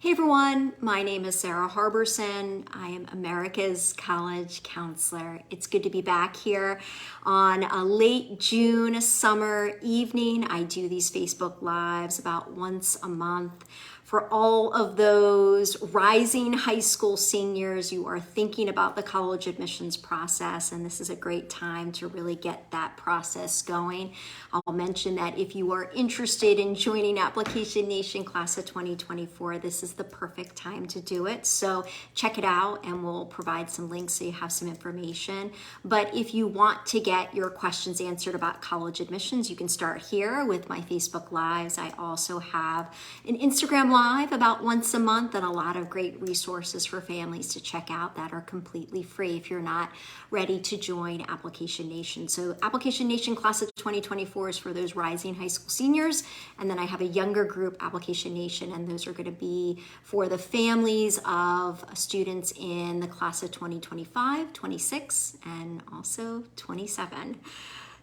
Hey everyone, my name is Sara Harberson. I am America's College Counselor. It's good to be back here on a late June summer evening. I do these Facebook Lives about once a month. For all of those rising high school seniors, you are thinking about the college admissions process, and this is a great time to really get that process going. I'll mention that if you are interested in joining Application Nation Class of 2024, this is the perfect time to do it. So check it out and we'll provide some links so you have some information. But if you want to get your questions answered about college admissions, you can start here with my Facebook Lives. I also have an Instagram Live about once a month and a lot of great resources for families to check out that are completely free if you're not ready to join Application Nation. So Application Nation Class of 2024 is for those rising high school seniors, and then I have a younger group, Application Nation, and those are going to be for the families of students in the class of 2025, 26, and also 27.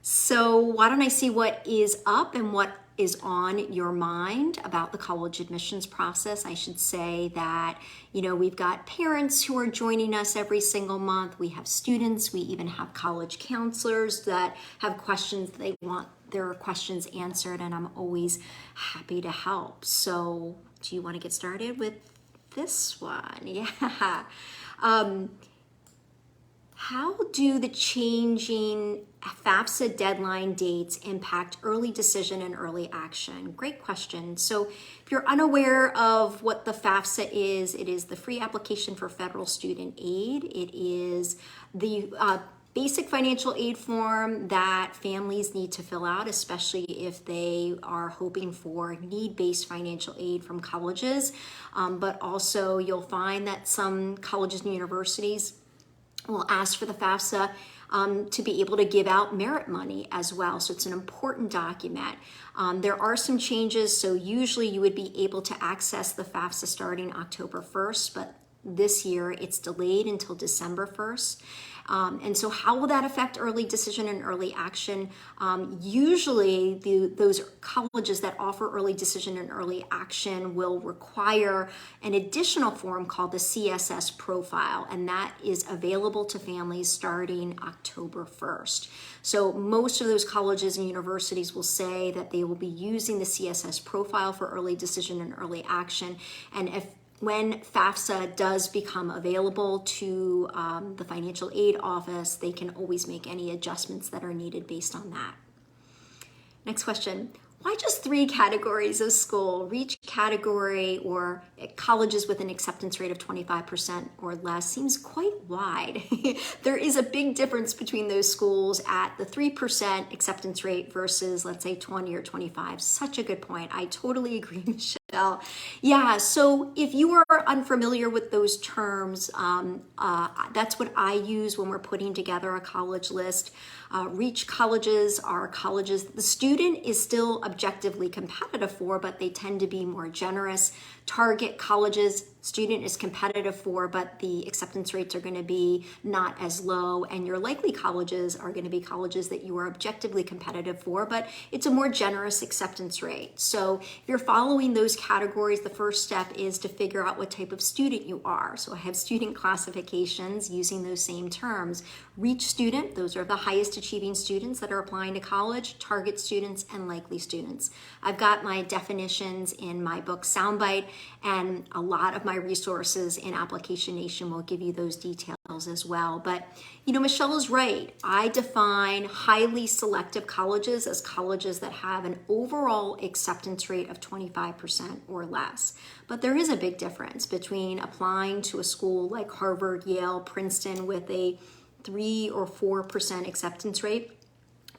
So why don't I see what is up and what is on your mind about the college admissions process. I should say that, we've got parents who are joining us every single month. We have students. We even have college counselors that have questions. They want their questions answered, and I'm always happy to help. So do you want to get started with this one? Yeah. How do the changing FAFSA deadline dates impact early decision and early action? Great question. So if you're unaware of what the FAFSA is, it is the free application for federal student aid. It is the basic financial aid form that families need to fill out, especially if they are hoping for need-based financial aid from colleges. But also you'll find that some colleges and universities will ask for the FAFSA to be able to give out merit money as well. So it's an important document. There are some changes. So usually you would be able to access the FAFSA starting October 1st, but this year it's delayed until December 1st. And so how will that affect early decision and early action? Usually those colleges that offer early decision and early action will require an additional form called the CSS profile, and that is available to families starting October 1st. So most of those colleges and universities will say that they will be using the CSS profile for early decision and early action. And when FAFSA does become available to the financial aid office, they can always make any adjustments that are needed based on that. Next question. Why just 3 categories of school? Reach category or colleges with an acceptance rate of 25% or less seems quite wide. There is a big difference between those schools at the 3% acceptance rate versus, let's say, 20 or 25. Such a good point. I totally agree, Michelle. Yeah, so if you are unfamiliar with those terms, that's what I use when we're putting together a college list. Reach colleges are colleges the student is still objectively competitive for, but they tend to be more generous. Target colleges, student is competitive for, but the acceptance rates are going to be not as low, and your likely colleges are going to be colleges that you are objectively competitive for, but it's a more generous acceptance rate. So if you're following those categories, the first step is to figure out what type of student you are. So I have student classifications using those same terms. Reach student, those are the highest achieving students that are applying to college, target students, and likely students. I've got my definitions in my book SOUNDBITE, and a lot of my resources in Application Nation will give you those details as well. But Michelle is right. I define highly selective colleges as colleges that have an overall acceptance rate of 25% or less. But there is a big difference between applying to a school like Harvard, Yale, Princeton with a 3 or 4% acceptance rate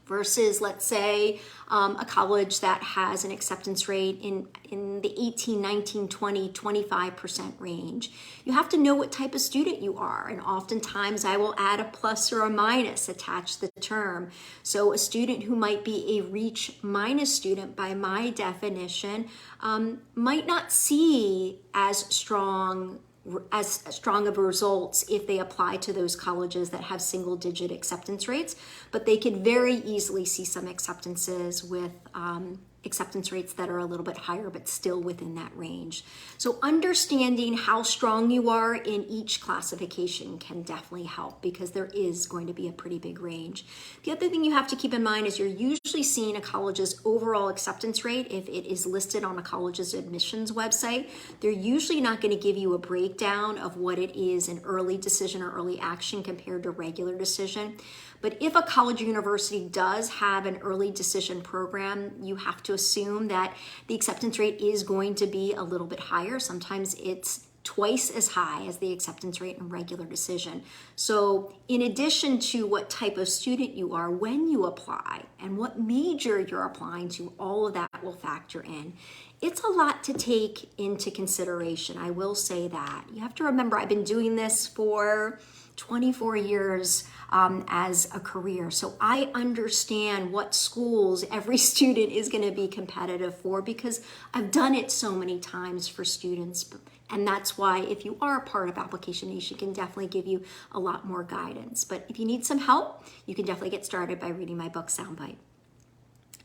versus, let's say, a college that has an acceptance rate in the 18, 19, 20, 25% range. You have to know what type of student you are, and oftentimes I will add a plus or a minus attached to the term. So a student who might be a reach minus student by my definition might not see as strong of results if they apply to those colleges that have single-digit acceptance rates, but they could very easily see some acceptances with acceptance rates that are a little bit higher, but still within that range. So understanding how strong you are in each classification can definitely help, because there is going to be a pretty big range. The other thing you have to keep in mind is you're usually seeing a college's overall acceptance rate if it is listed on a college's admissions website. They're usually not going to give you a breakdown of what it is in early decision or early action compared to regular decision. But if a college or university does have an early decision program, you have to assume that the acceptance rate is going to be a little bit higher. Sometimes it's twice as high as the acceptance rate in regular decision. So in addition to what type of student you are when you apply and what major you're applying to, all of that will factor in. It's a lot to take into consideration. I will say that. You have to remember, I've been doing this for 24 years as a career. So I understand what schools every student is going to be competitive for, because I've done it so many times for students. And that's why if you are a part of Application Nation, can definitely give you a lot more guidance. But if you need some help, you can definitely get started by reading my book, SOUNDBITE.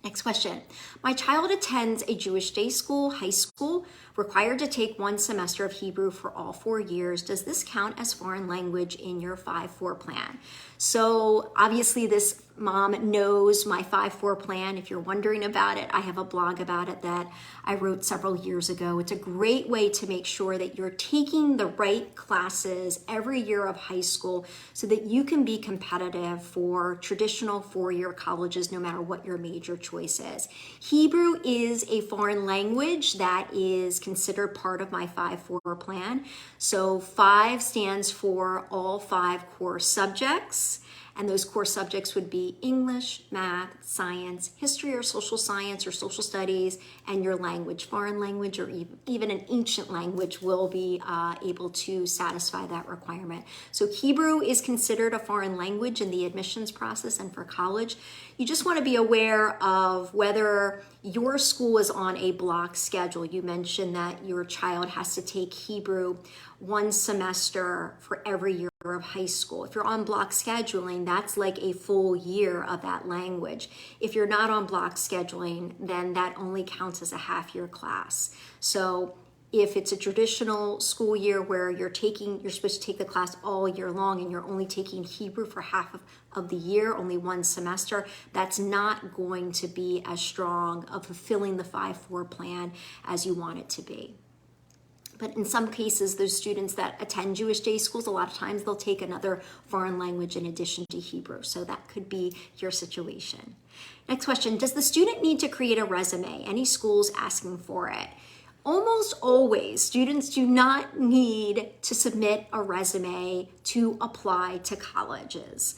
Next question. My child attends a Jewish day school, high school, required to take 1 semester of Hebrew for all 4 years. Does this count as foreign language in your 5-4 plan? So obviously this mom knows my 5-4 plan. If you're wondering about it, I have a blog about it that I wrote several years ago. It's a great way to make sure that you're taking the right classes every year of high school so that you can be competitive for traditional 4-year colleges, no matter what your major choice is. Hebrew is a foreign language that is considered part of my 5-4 plan. So 5 stands for all 5 core subjects. And those core subjects would be English, math, science, history or social science or social studies, and your language. Foreign language or even an ancient language will be able to satisfy that requirement. So Hebrew is considered a foreign language in the admissions process and for college. You just want to be aware of whether your school is on a block schedule. You mentioned that your child has to take Hebrew 1 semester for every year of high school. If you're on block scheduling, that's like a full year of that language. If you're not on block scheduling, then that only counts as a half-year class. So if it's a traditional school year where you're supposed to take the class all year long and you're only taking Hebrew for half of the year, only 1 semester, that's not going to be as strong of fulfilling the 5-4 plan as you want it to be. But in some cases, those students that attend Jewish day schools, a lot of times they'll take another foreign language in addition to Hebrew. So that could be your situation. Next question, does the student need to create a resume? Any schools asking for it? Almost always, students do not need to submit a resume to apply to colleges.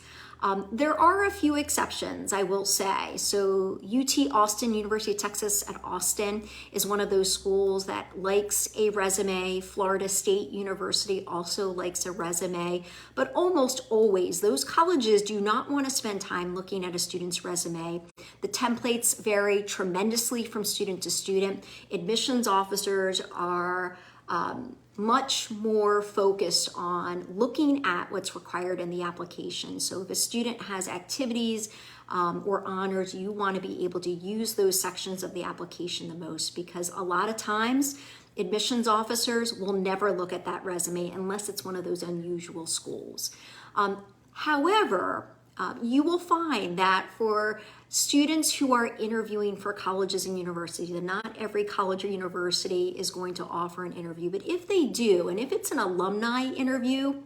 There are a few exceptions, I will say. So UT Austin, University of Texas at Austin, is one of those schools that likes a resume. Florida State University also likes a resume. But almost always, those colleges do not want to spend time looking at a student's resume. The templates vary tremendously from student to student. Admissions officers are much more focused on looking at what's required in the application. So if a student has activities or honors, you want to be able to use those sections of the application the most, because a lot of times admissions officers will never look at that resume unless it's one of those unusual schools. However, you will find that for students who are interviewing for colleges and universities, and not every college or university is going to offer an interview, but if they do, and if it's an alumni interview,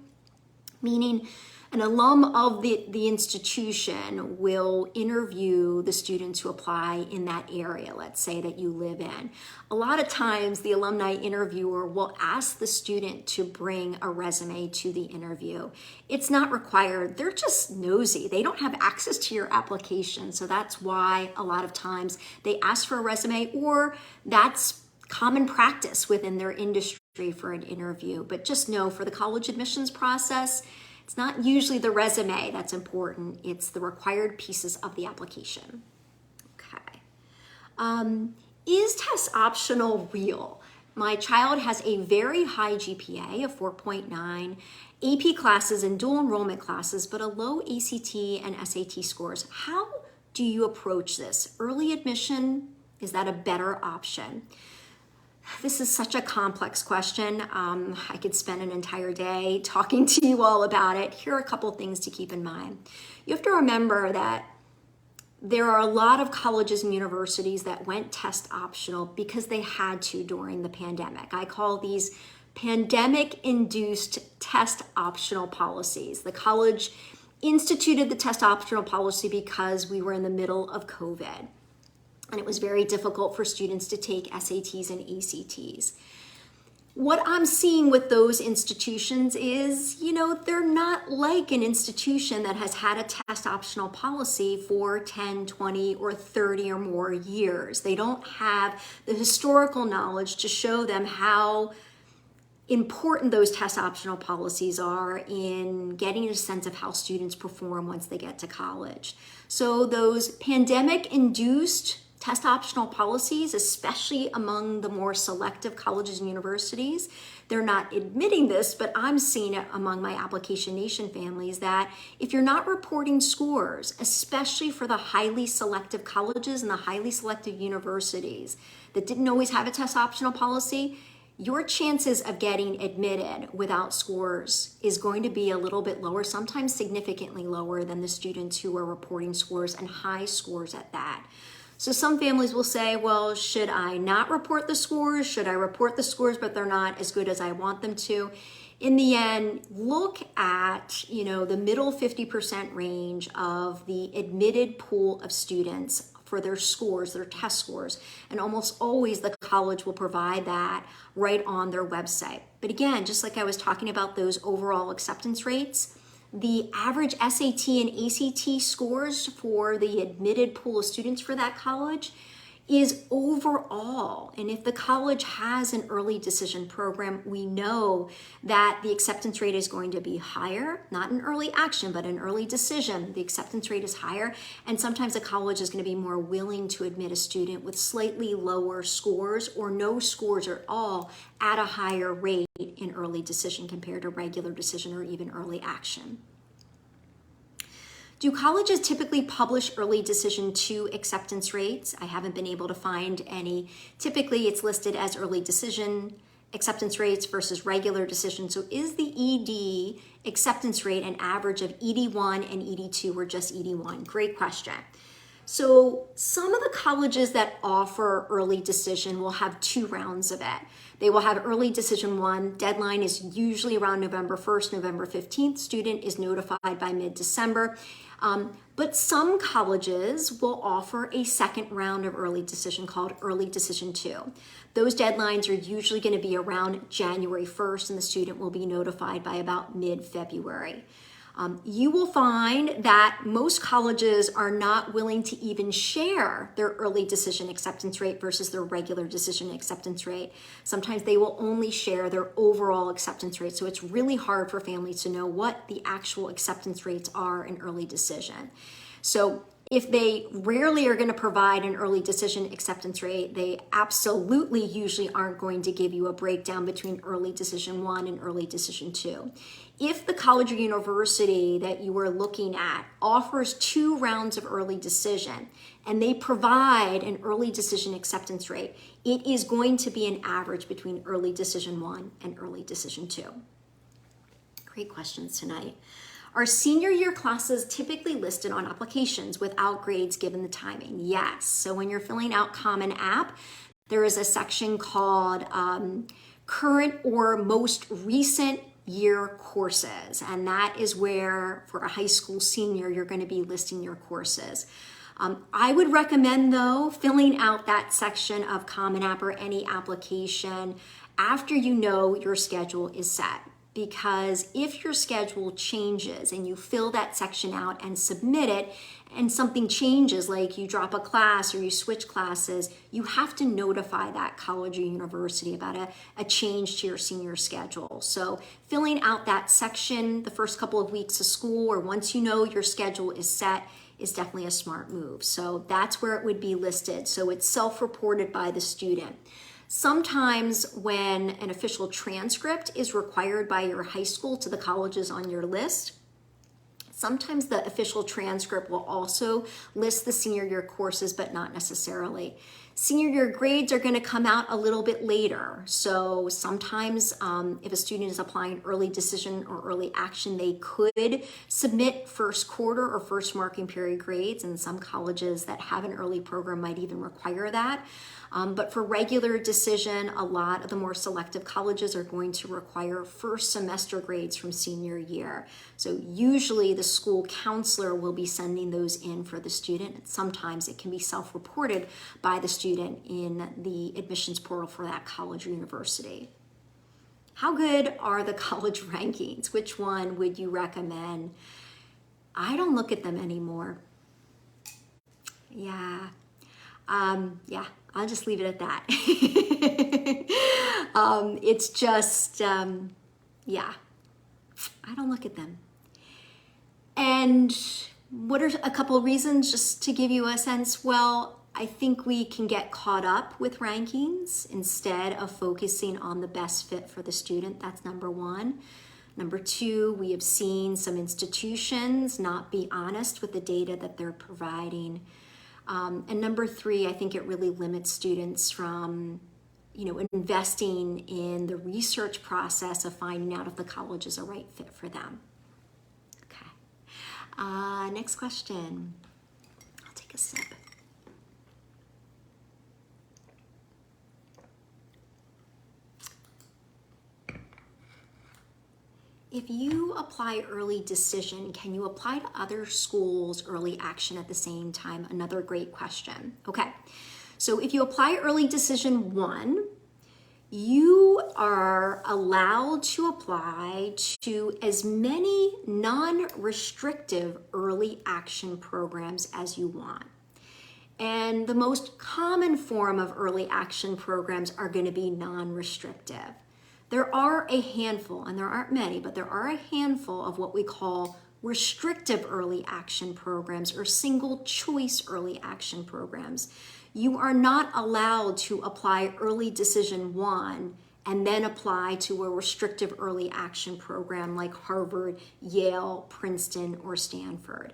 meaning an alum of the institution will interview the students who apply in that area, let's say that you live in. A lot of times the alumni interviewer will ask the student to bring a resume to the interview. It's not required. They're just nosy. They don't have access to your application. So that's why a lot of times they ask for a resume, or that's common practice within their industry for an interview. But just know, for the college admissions process, it's not usually the resume that's important. It's the required pieces of the application. Okay. Is test optional real? My child has a very high GPA of 4.9, AP classes and dual enrollment classes, but a low ACT and SAT scores. How do you approach this? Early admission Is that a better option? This is such a complex question. I could spend an entire day talking to you all about it. Here are a couple things to keep in mind. You have to remember that there are a lot of colleges and universities that went test optional because they had to during the pandemic. I call these pandemic-induced test optional policies. The college instituted the test optional policy because we were in the middle of COVID. And it was very difficult for students to take SATs and ACTs. What I'm seeing with those institutions is, they're not like an institution that has had a test optional policy for 10, 20, or 30 or more years. They don't have the historical knowledge to show them how important those test optional policies are in getting a sense of how students perform once they get to college. So those pandemic-induced test optional policies, especially among the more selective colleges and universities, they're not admitting this, but I'm seeing it among my Application Nation families that if you're not reporting scores, especially for the highly selective colleges and the highly selective universities that didn't always have a test optional policy, your chances of getting admitted without scores is going to be a little bit lower, sometimes significantly lower than the students who are reporting scores and high scores at that. So some families will say, well, should I not report the scores? Should I report the scores, but they're not as good as I want them to? In the end, look at, the middle 50% range of the admitted pool of students for their scores, their test scores. And almost always the college will provide that right on their website. But again, just like I was talking about those overall acceptance rates, the average SAT and ACT scores for the admitted pool of students for that college is overall. And if the college has an early decision program, we know that the acceptance rate is going to be higher, not an early action, but an early decision. The acceptance rate is higher. And sometimes the college is going to be more willing to admit a student with slightly lower scores or no scores at all at a higher rate in early decision compared to regular decision or even early action. Do colleges typically publish early decision 2 acceptance rates? I haven't been able to find any. Typically, it's listed as early decision acceptance rates versus regular decision. So is the ED acceptance rate an average of ED1 and ED2 or just ED1? Great question. So some of the colleges that offer early decision will have 2 rounds of it. They will have early decision 1. Deadline is usually around November 1st, November 15th. Student is notified by mid-December. But some colleges will offer a second round of early decision called early decision 2. Those deadlines are usually going to be around January 1st, and the student will be notified by about mid-February. You will find that most colleges are not willing to even share their early decision acceptance rate versus their regular decision acceptance rate. Sometimes they will only share their overall acceptance rate. So it's really hard for families to know what the actual acceptance rates are in early decision. So if they rarely are going to provide an early decision acceptance rate, they absolutely usually aren't going to give you a breakdown between early decision 1 and early decision 2. If the college or university that you are looking at offers 2 rounds of early decision and they provide an early decision acceptance rate, it is going to be an average between early decision 1 and early decision 2. Great questions tonight. Are senior year classes typically listed on applications without grades given the timing? Yes. So when you're filling out Common App, there is a section called current or most recent year courses. And that is where, for a high school senior, you're going to be listing your courses. I would recommend, though, filling out that section of Common App or any application after you know your schedule is set. Because if your schedule changes and you fill that section out and submit it, and something changes, like you drop a class or you switch classes, you have to notify that college or university about a change to your senior schedule. So filling out that section the first couple of weeks of school or once you know your schedule is set is definitely a smart move. So that's where it would be listed. So it's self-reported by the student. Sometimes when an official transcript is required by your high school to the colleges on your list, sometimes the official transcript will also list the senior year courses, but not necessarily. Senior year grades are going to come out a little bit later. So sometimes if a student is applying early decision or early action, they could submit first quarter or first marking period grades. And some colleges that have an early program might even require that. But for regular decision, a lot of the more selective colleges are going to require first semester grades from senior year. So usually the school counselor will be sending those in for the student. Sometimes it can be self-reported by the student in the admissions portal for that college or university. How good are the college rankings? Which one would you recommend? I don't look at them anymore. Yeah. I'll just leave it at that. It's just, yeah, I don't look at them. And what are a couple of reasons, just to give you a sense? Well, I think we can get caught up with rankings instead of focusing on the best fit for the student. That's number one. Number two, we have seen some institutions not be honest with the data that they're providing. And number three, I think it really limits students from, investing in the research process of finding out if the college is a right fit for them. Okay. Next question. I'll take a sip. If you apply early decision, can you apply to other schools early action at the same time? Another great question. Okay, so if you apply early decision 1, you are allowed to apply to as many non-restrictive early action programs as you want. And the most common form of early action programs are going to be non-restrictive. There are a handful, and there aren't many, but there are a handful of what we call restrictive early action programs or single choice early action programs. You are not allowed to apply early decision 1 and then apply to a restrictive early action program like Harvard, Yale, Princeton, or Stanford.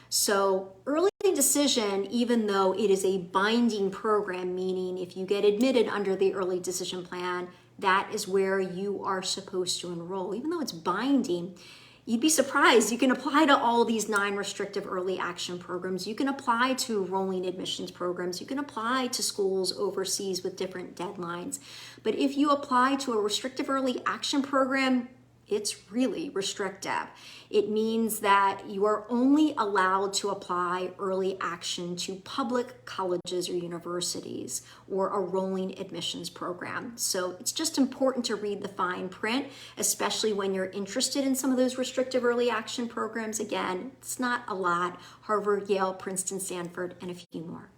So early decision, even though it is a binding program, meaning if you get admitted under the early decision plan, that is where you are supposed to enroll. Even though it's binding, you'd be surprised. You can apply to all these 9 restrictive early action programs. You can apply to rolling admissions programs. You can apply to schools overseas with different deadlines. But if you apply to a restrictive early action program, it's really restrictive. It means that you are only allowed to apply early action to public colleges or universities or a rolling admissions program. So it's just important to read the fine print, especially when you're interested in some of those restrictive early action programs. Again, it's not a lot. Harvard, Yale, Princeton, Stanford, and a few more.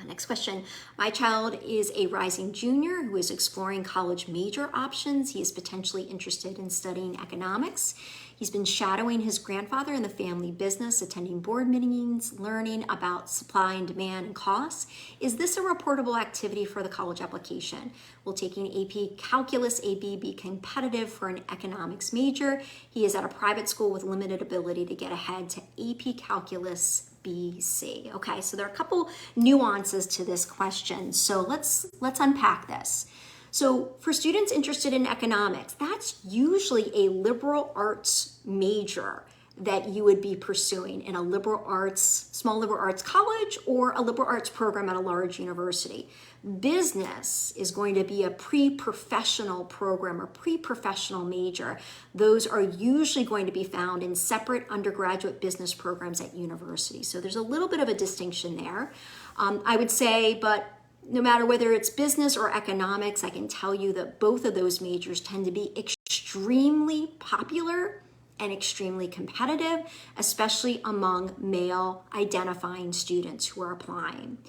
Next question. My child is a rising junior who is exploring college major options. He is potentially interested in studying economics. He's been shadowing his grandfather in the family business, attending board meetings, learning about supply and demand and costs. Is this a reportable activity for the college application? Will taking AP Calculus AB be competitive for an economics major? He is at a private school with limited ability to get ahead to AP Calculus BC. Okay, so there are a couple nuances to this question. So let's unpack this. So for students interested in economics, that's usually a liberal arts major that you would be pursuing in a liberal arts, small liberal arts college or a liberal arts program at a large university. Business is going to be a pre-professional program or pre-professional major. Those are usually going to be found in separate undergraduate business programs at universities. So there's a little bit of a distinction there. I would say, but no matter whether it's business or economics, I can tell you that both of those majors tend to be extremely popular and extremely competitive, especially among male identifying students who are applying.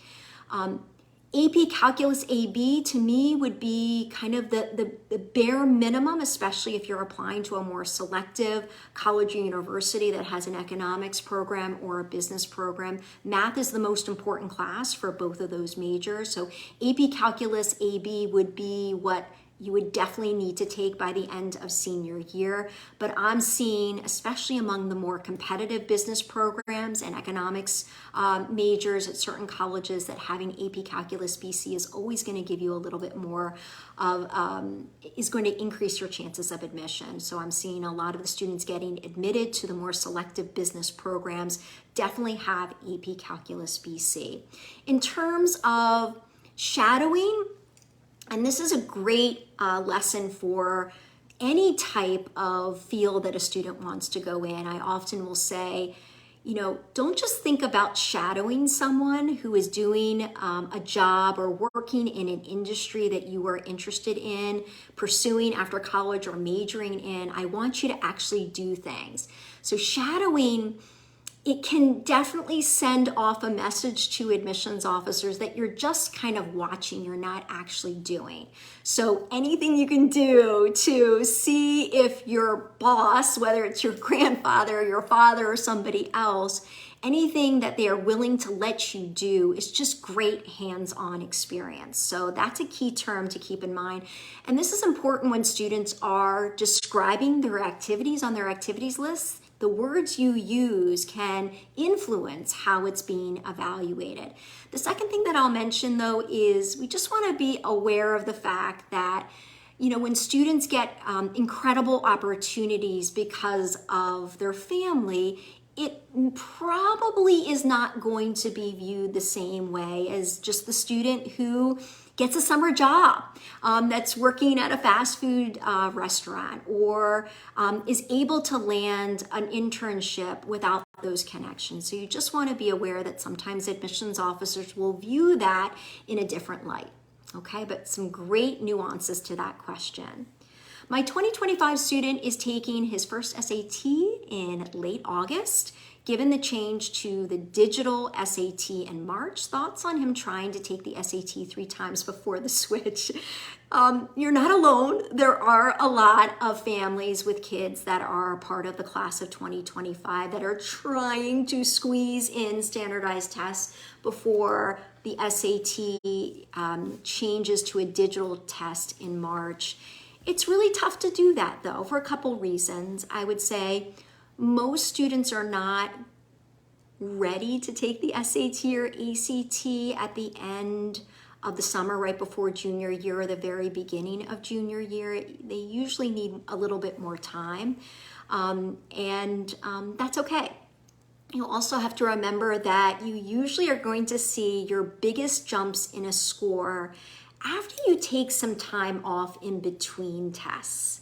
AP Calculus AB to me would be kind of the bare minimum, especially if you're applying to a more selective college or university that has an economics program or a business program. Math is the most important class for both of those majors. So AP Calculus AB would be what you would definitely need to take by the end of senior year. But I'm seeing, especially among the more competitive business programs and economics majors at certain colleges, that having AP Calculus BC is always going to give you a little bit more of, is going to increase your chances of admission. So I'm seeing a lot of the students getting admitted to the more selective business programs definitely have AP Calculus BC. In terms of shadowing, and this is a great lesson for any type of field that a student wants to go in. I often will say, you know, don't just think about shadowing someone who is doing a job or working in an industry that you are interested in pursuing after college or majoring in. I want you to actually do things. So shadowing, it can definitely send off a message to admissions officers that you're just kind of watching, you're not actually doing. So anything you can do to see if your boss, whether it's your grandfather, your father, or somebody else, anything that they are willing to let you do is just great hands-on experience. So that's a key term to keep in mind. And this is important when students are describing their activities on their activities list. The words you use can influence how it's being evaluated. The second thing that I'll mention, though, is we just want to be aware of the fact that, you know, when students get incredible opportunities because of their family, it probably is not going to be viewed the same way as just the student who gets a summer job, that's working at a fast food restaurant, or is able to land an internship without those connections. So you just want to be aware that sometimes admissions officers will view that in a different light. Okay, but some great nuances to that question. My 2025 student is taking his first SAT in late August. Given the change to the digital SAT in March, thoughts on him trying to take the SAT 3 times before the switch? You're not alone. There are a lot of families with kids that are part of the class of 2025 that are trying to squeeze in standardized tests before the SAT changes to a digital test in March. It's really tough to do that, though, for a couple reasons. I would say most students are not ready to take the SAT or ACT at the end of the summer, right before junior year or the very beginning of junior year. They usually need a little bit more time, and that's okay. You also have to remember that you usually are going to see your biggest jumps in a score after you take some time off in between tests.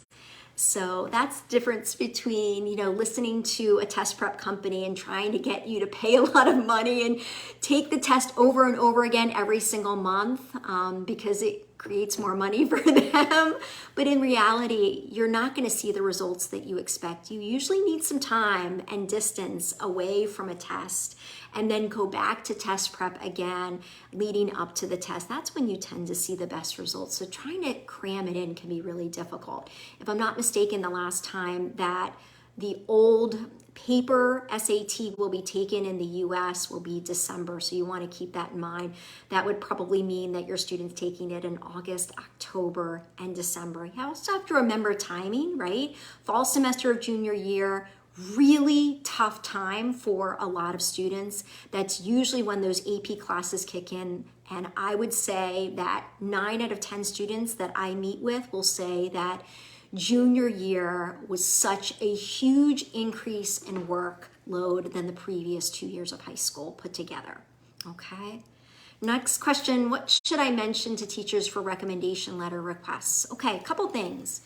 So that's the difference between, you know, listening to a test prep company and trying to get you to pay a lot of money and take the test over and over again every single month because it creates more money for them. But in reality, you're not going to see the results that you expect. You usually need some time and distance away from a test and then go back to test prep again leading up to the test. That's when you tend to see the best results. So trying to cram it in can be really difficult. If I'm not mistaken, the last time that the old paper SAT will be taken in the US will be December, so you want to keep that in mind. That would probably mean that your student's taking it in August, October, and December. You also have to remember timing, right? Fall semester of junior year, really tough time for a lot of students. That's usually when those AP classes kick in. And I would say that 9 out of 10 students that I meet with will say that junior year was such a huge increase in workload than the previous 2 years of high school put together. Okay. Next question, what should I mention to teachers for recommendation letter requests? Okay, a couple things.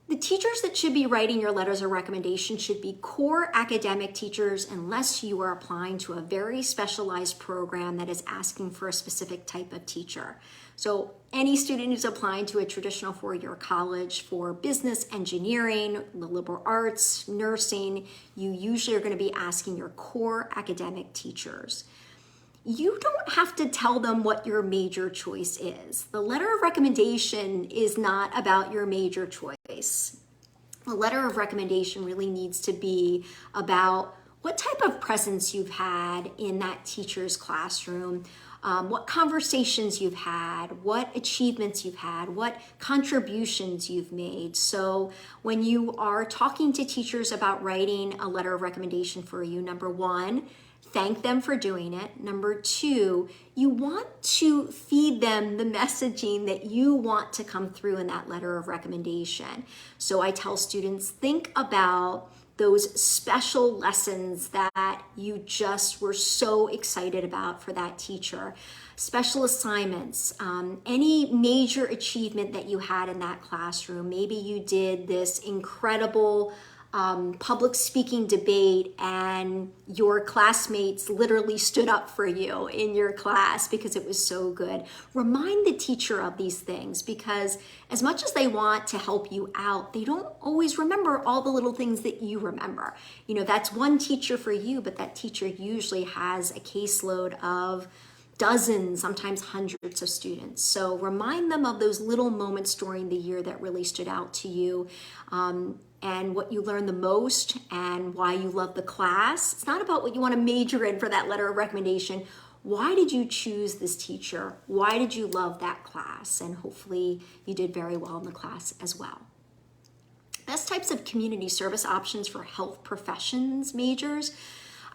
The teachers that should be writing your letters of recommendation should be core academic teachers unless you are applying to a very specialized program that is asking for a specific type of teacher. So any student who's applying to a traditional four-year college for business, engineering, the liberal arts, nursing, you usually are going to be asking your core academic teachers. You don't have to tell them what your major choice is. The letter of recommendation is not about your major choice. The letter of recommendation really needs to be about what type of presence you've had in that teacher's classroom, what conversations you've had, what achievements you've had, what contributions you've made. So when you are talking to teachers about writing a letter of recommendation for you, number one, thank them for doing it. Number two, you want to feed them the messaging that you want to come through in that letter of recommendation. So I tell students, think about those special lessons that you just were so excited about for that teacher, special assignments, any major achievement that you had in that classroom. Maybe you did this incredible public speaking debate and your classmates literally stood up for you in your class because it was so good. Remind the teacher of these things, because as much as they want to help you out, they don't always remember all the little things that you remember. You know, that's one teacher for you, but that teacher usually has a caseload of dozens, sometimes hundreds of students. So remind them of those little moments during the year that really stood out to you, and what you learned the most and why you love the class. It's not about what you want to major in for that letter of recommendation. Why did you choose this teacher? Why did you love that class? And hopefully you did very well in the class as well. Best types of community service options for health professions majors.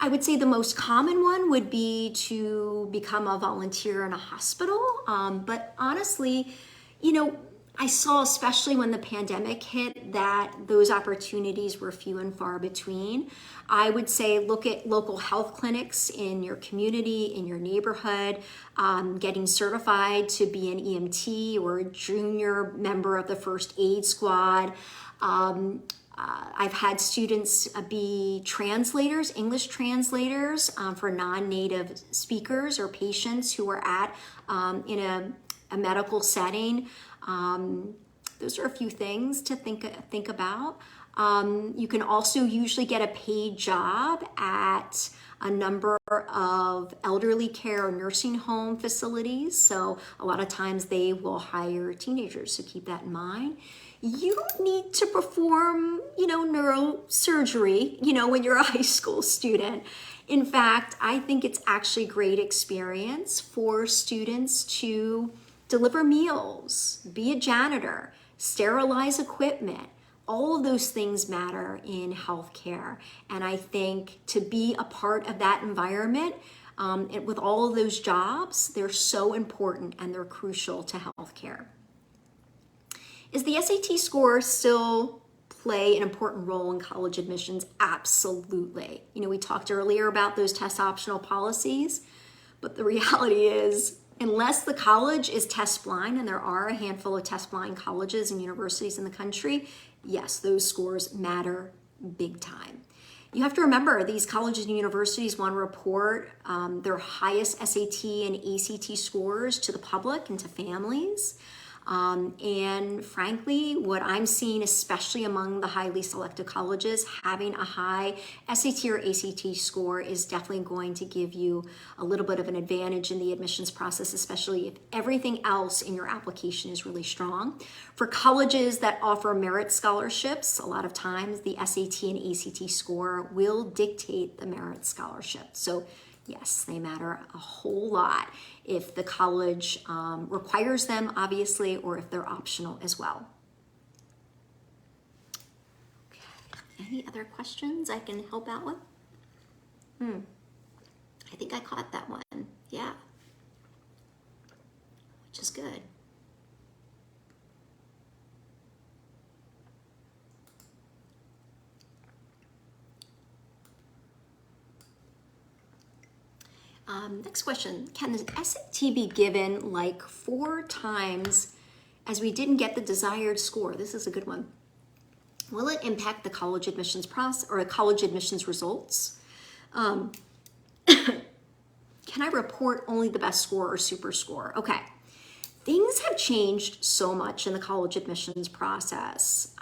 I would say the most common one would be to become a volunteer in a hospital. But honestly, you know, I saw, especially when the pandemic hit, that those opportunities were few and far between. I would say look at local health clinics in your community, in your neighborhood, getting certified to be an EMT or a junior member of the first aid squad. I've had students be translators, English translators for non-native speakers or patients who are at in a medical setting. Those are a few things to think about. You can also usually get a paid job at a number of elderly care or nursing home facilities. So a lot of times they will hire teenagers, so keep that in mind. You don't need to perform, neurosurgery, when you're a high school student. In fact, I think it's actually a great experience for students to deliver meals, be a janitor, sterilize equipment. All of those things matter in healthcare. And I think to be a part of that environment, with all of those jobs, they're so important and they're crucial to healthcare. Is the SAT score still play an important role in college admissions? Absolutely. We talked earlier about those test optional policies, but the reality is, unless the college is test blind, and there are a handful of test blind colleges and universities in the country, yes, those scores matter big time. You have to remember, these colleges and universities want to report their highest SAT and ACT scores to the public and to families. And frankly, what I'm seeing, especially among the highly selected colleges, having a high SAT or ACT score is definitely going to give you a little bit of an advantage in the admissions process, especially if everything else in your application is really strong. For colleges that offer merit scholarships, a lot of times the SAT and ACT score will dictate the merit scholarship. So yes, they matter a whole lot if the college requires them, obviously, or if they're optional as well. Okay. Any other questions I can help out with? I think I caught that one. Yeah. Which is good. Next question, can the SAT be given like 4 times as we didn't get the desired score? This is a good one. Will it impact the college admissions process or college admissions results? Can I report only the best score or super score? Okay, things have changed so much in the college admissions process.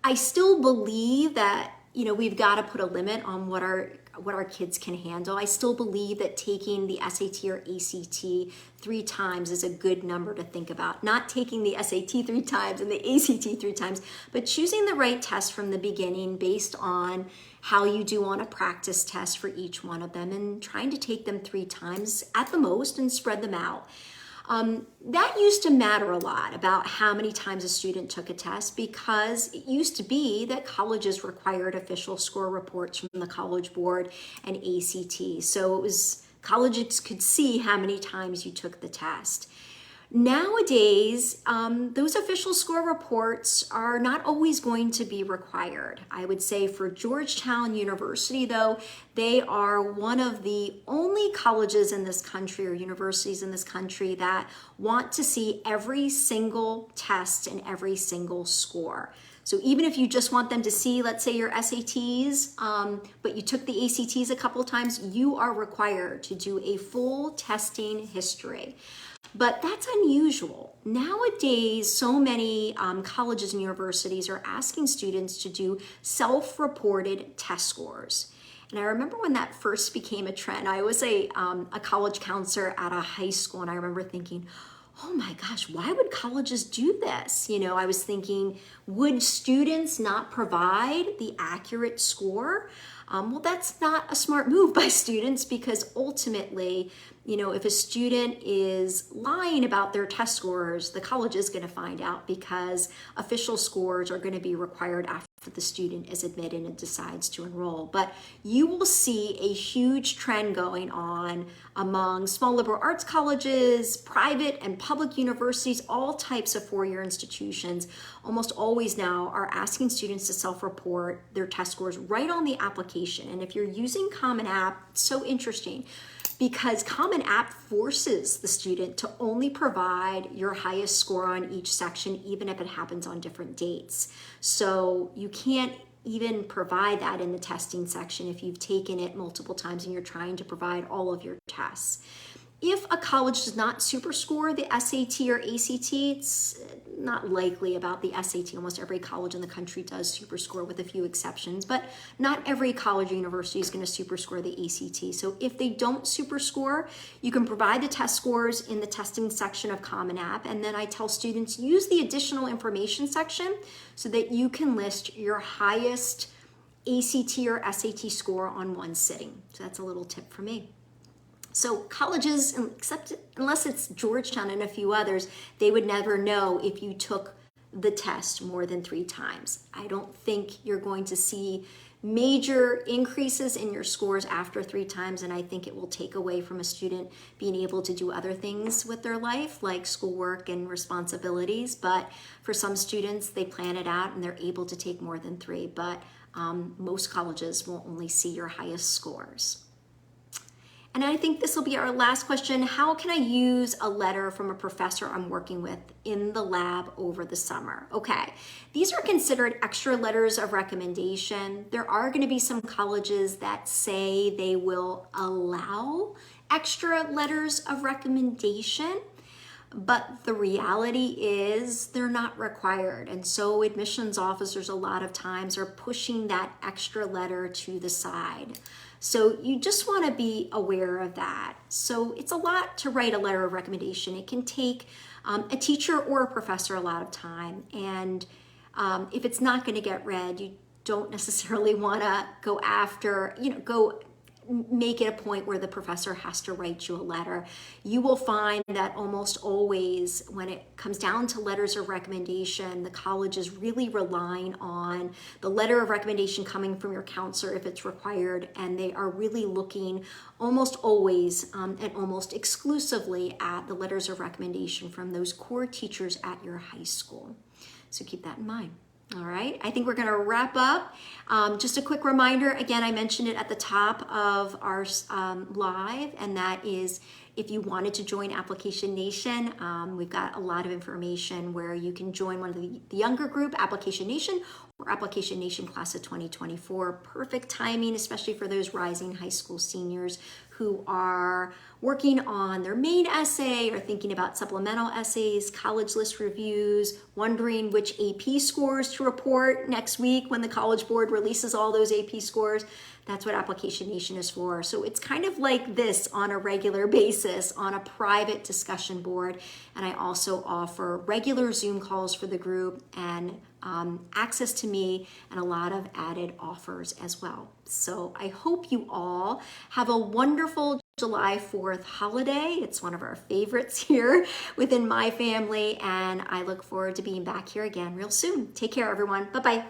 I still believe that we've got to put a limit on what our kids can handle. I still believe that taking the SAT or ACT 3 times is a good number to think about. Not taking the SAT 3 times and the ACT 3 times, but choosing the right test from the beginning based on how you do on a practice test for each one of them, and trying to take them 3 times at the most and spread them out. That used to matter a lot about how many times a student took a test, because it used to be that colleges required official score reports from the College Board and ACT. So it was, colleges could see how many times you took the test. Nowadays, those official score reports are not always going to be required. I would say for Georgetown University, though, they are one of the only colleges in this country or universities in this country that want to see every single test and every single score. So even if you just want them to see, let's say, your SATs, but you took the ACTs a couple of times, you are required to do a full testing history. But that's unusual. Nowadays, so many colleges and universities are asking students to do self-reported test scores. And I remember when that first became a trend. I was a college counselor at a high school, and I remember thinking, oh my gosh, why would colleges do this? I was thinking, would students not provide the accurate score? Well, that's not a smart move by students, because ultimately, if a student is lying about their test scores, the college is going to find out, because official scores are going to be required after the student is admitted and decides to enroll. But you will see a huge trend going on among small liberal arts colleges, private and public universities, all types of 4-year institutions. Almost always now are asking students to self-report their test scores right on the application. And if you're using Common App, it's so interesting, because Common App forces the student to only provide your highest score on each section, even if it happens on different dates. So you can't even provide that in the testing section if you've taken it multiple times and you're trying to provide all of your tests. If a college does not superscore the SAT or ACT, it's not likely about the SAT. Almost every college in the country does superscore, with a few exceptions, but not every college or university is going to superscore the ACT. So if they don't superscore, you can provide the test scores in the testing section of Common App, and then I tell students, use the additional information section so that you can list your highest ACT or SAT score on one sitting. So that's a little tip for me. So colleges, except unless it's Georgetown and a few others, they would never know if you took the test more than 3 times. I don't think you're going to see major increases in your scores after 3 times, and I think it will take away from a student being able to do other things with their life, like schoolwork and responsibilities. But for some students, they plan it out and they're able to take more than 3, but most colleges will only see your highest scores. And I think this will be our last question. How can I use a letter from a professor I'm working with in the lab over the summer? Okay, these are considered extra letters of recommendation. There are going to be some colleges that say they will allow extra letters of recommendation, but the reality is they're not required. And so admissions officers a lot of times are pushing that extra letter to the side. So you just want to be aware of that. So it's a lot to write a letter of recommendation. It can take a teacher or a professor a lot of time. And if it's not going to get read, you don't necessarily want to go after, make it a point where the professor has to write you a letter. You will find that almost always when it comes down to letters of recommendation, the college is really relying on the letter of recommendation coming from your counselor if it's required, and they are really looking almost always and almost exclusively at the letters of recommendation from those core teachers at your high school. So keep that in mind. All right, I think we're going to wrap up. Just a quick reminder, again, I mentioned it at the top of our live, and that is If you wanted to join Application Nation, we've got a lot of information where you can join one of the younger group, Application Nation, or Application Nation Class of 2024. Perfect timing, especially for those rising high school seniors who are working on their main essay or thinking about supplemental essays, college list reviews, wondering which AP scores to report next week when the College Board releases all those AP scores. That's what Application Nation is for. So it's kind of like this on a regular basis on a private discussion board. And I also offer regular Zoom calls for the group and access to me and a lot of added offers as well. So I hope you all have a wonderful July 4th holiday. It's one of our favorites here within my family, and I look forward to being back here again real soon. Take care, everyone. Bye-bye.